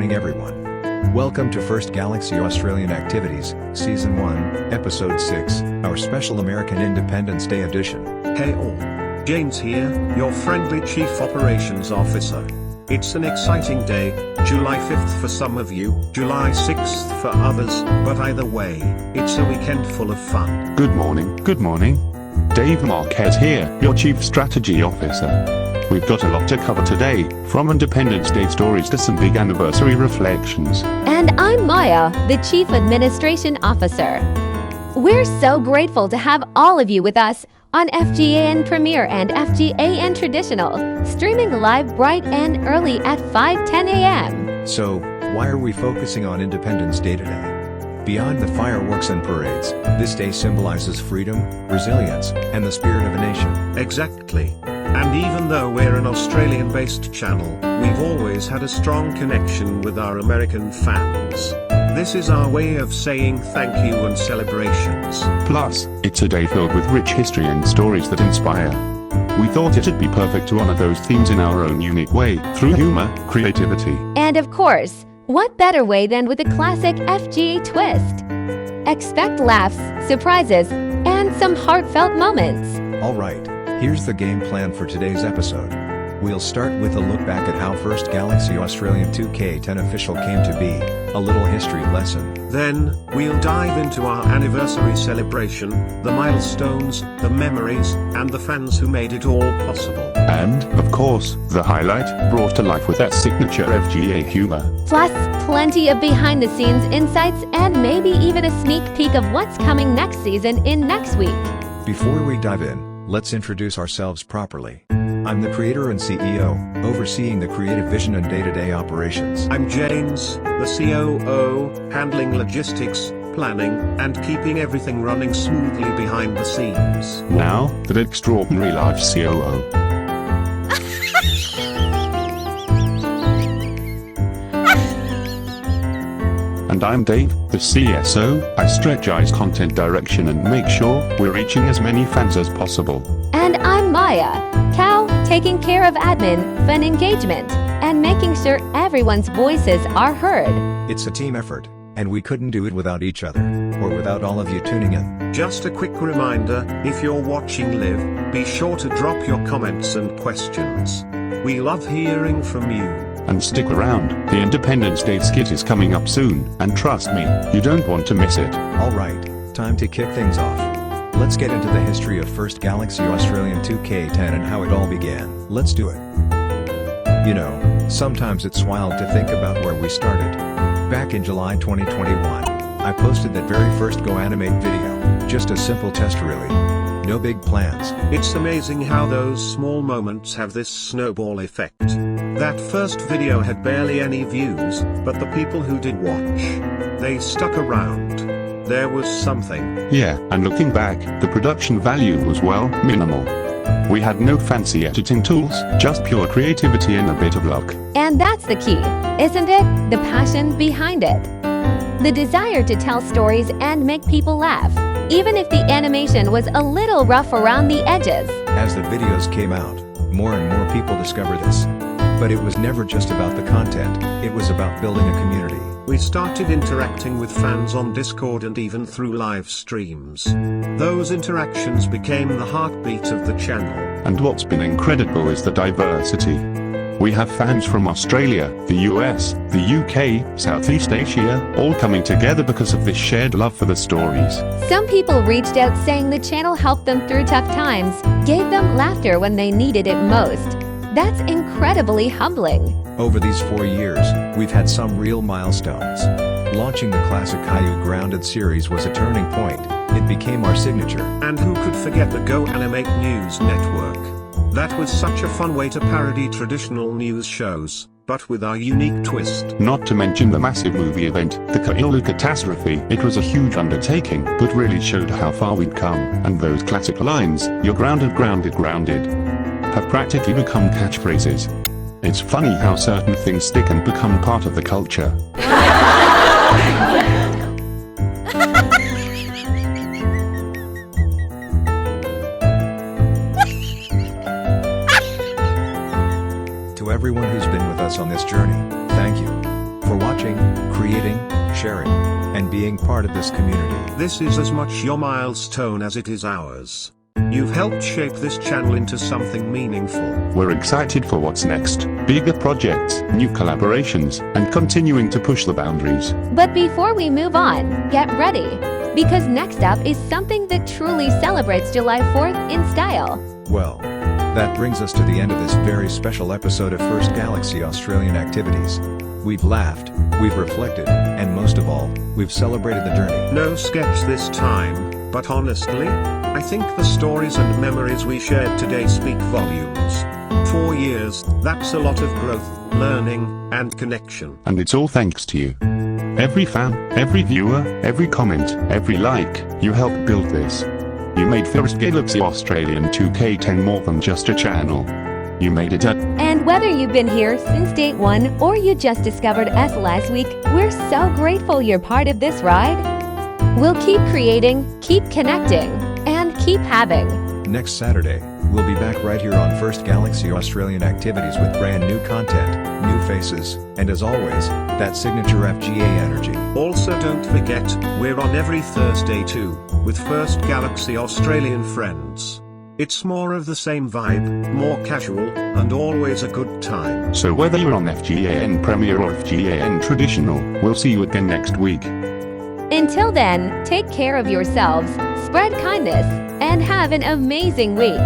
morning everyone. Welcome to First Galaxy Australian Activities, Season 1, Episode 6, our special American Independence Day edition. Hey all, James here, your friendly Chief Operations Officer. It's an exciting day, July 5th for some of you, July 6th for others, but either way, it's a weekend full of fun. Good morning. Dave Marquez here, your Chief Strategy Officer. We've got a lot to cover today, from Independence Day stories to some big anniversary reflections. And I'm Maya, the Chief Administration Officer. We're so grateful to have all of you with us on FGAN Premier and FGAN Traditional, streaming live bright and early at 5:10 a.m. So, why are we focusing on Independence Day today? Beyond the fireworks and parades, this day symbolizes freedom, resilience, and the spirit of a nation. Exactly. And even though we're an Australian-based channel, we've always had a strong connection with our American fans. This is our way of saying thank you and celebrations. Plus, it's a day filled with rich history and stories that inspire. We thought it'd be perfect to honor those themes in our own unique way, through humor, creativity. And of course, what better way than with a classic FGA twist? Expect laughs, surprises, and some heartfelt moments. Alright, here's the game plan for today's episode. We'll start with a look back at how First Galaxy Australian 2K10 official came to be, a little history lesson. Then, we'll dive into our anniversary celebration, the milestones, the memories, and the fans who made it all possible. And, of course, the highlight, brought to life with that signature FGA humor. Plus, plenty of behind-the-scenes insights and maybe even a sneak peek of what's coming next season in next week. Before we dive in, let's introduce ourselves properly. I'm the creator and CEO, overseeing the creative vision and day-to-day operations. I'm James, the COO, handling logistics, planning, and keeping everything running smoothly behind the scenes. Now, that extraordinary large COO. And I'm Dave, the CSO. I strategize content direction and make sure we're reaching as many fans as possible. And I'm Maya, Cow, taking care of admin, fan engagement, and making sure everyone's voices are heard. It's a team effort, and we couldn't do it without each other, or without all of you tuning in. Just a quick reminder, if you're watching live, be sure to drop your comments and questions. We love hearing from you. And stick around, the Independence Day skit is coming up soon, and trust me, you don't want to miss it. Alright, time to kick things off. Let's get into the history of First Galaxy Australian 2K10 and how it all began. Let's do it. You know, sometimes it's wild to think about where we started. Back in July 2021, I posted that very first Go Animate video, just a simple test really. No big plans. It's amazing how those small moments have this snowball effect. That first video had barely any views, but the people who did watch, they stuck around. There was something. Yeah, and looking back, the production value was well, minimal. We had no fancy editing tools, just pure creativity and a bit of luck. And that's the key, isn't it? The passion behind it. The desire to tell stories and make people laugh, even if the animation was a little rough around the edges. As the videos came out, more and more people discovered this. But it was never just about the content, it was about building a community. We started interacting with fans on Discord and even through live streams. Those interactions became the heartbeat of the channel. And what's been incredible is the diversity. We have fans from Australia, the US, the UK, Southeast Asia, all coming together because of this shared love for the stories. Some people reached out saying the channel helped them through tough times, gave them laughter when they needed it most. That's incredibly humbling. Over these 4 years, we've had some real milestones. Launching the classic Caillou Grounded series was a turning point. It became our signature. And who could forget the Go Animate News Network? That was such a fun way to parody traditional news shows, but with our unique twist. Not to mention the massive movie event, the Caillou Catastrophe. It was a huge undertaking, but really showed how far we'd come. And those classic lines, "You're grounded, grounded, grounded," have practically become catchphrases. It's funny how certain things stick and become part of the culture. To everyone who's been with us on this journey, thank you. For sharing and being part of this community. This is as much your milestone as it is ours. You've helped shape this channel into something meaningful. We're excited for what's next. Bigger projects, new collaborations, and continuing to push the boundaries. But before we move on, get ready, because next up is something that truly celebrates July 4th in style. Well, that brings us to the end of this very special episode of First Galaxy Australian activities. We've laughed, we've reflected, and most of all, we've celebrated the journey. No sketch this time, but honestly, I think the stories and memories we shared today speak volumes. 4 years, that's a lot of growth, learning, and connection. And it's all thanks to you. Every fan, every viewer, every comment, every like, you helped build this. You made First Galaxy Australian 2K10 more than just a channel. You made it a... And whether you've been here since day one or you just discovered us last week, we're so grateful you're part of this ride. We'll keep creating, keep connecting, and keep having. Next Saturday, we'll be back right here on First Galaxy Australian activities with brand new content, new faces, and as always, that signature FGA energy. Also don't forget, we're on every Thursday too, with First Galaxy Australian friends. It's more of the same vibe, more casual, and always a good time. So whether you're on FGAN Premier or FGAN Traditional, we'll see you again next week. Until then, take care of yourselves, spread kindness, and have an amazing week.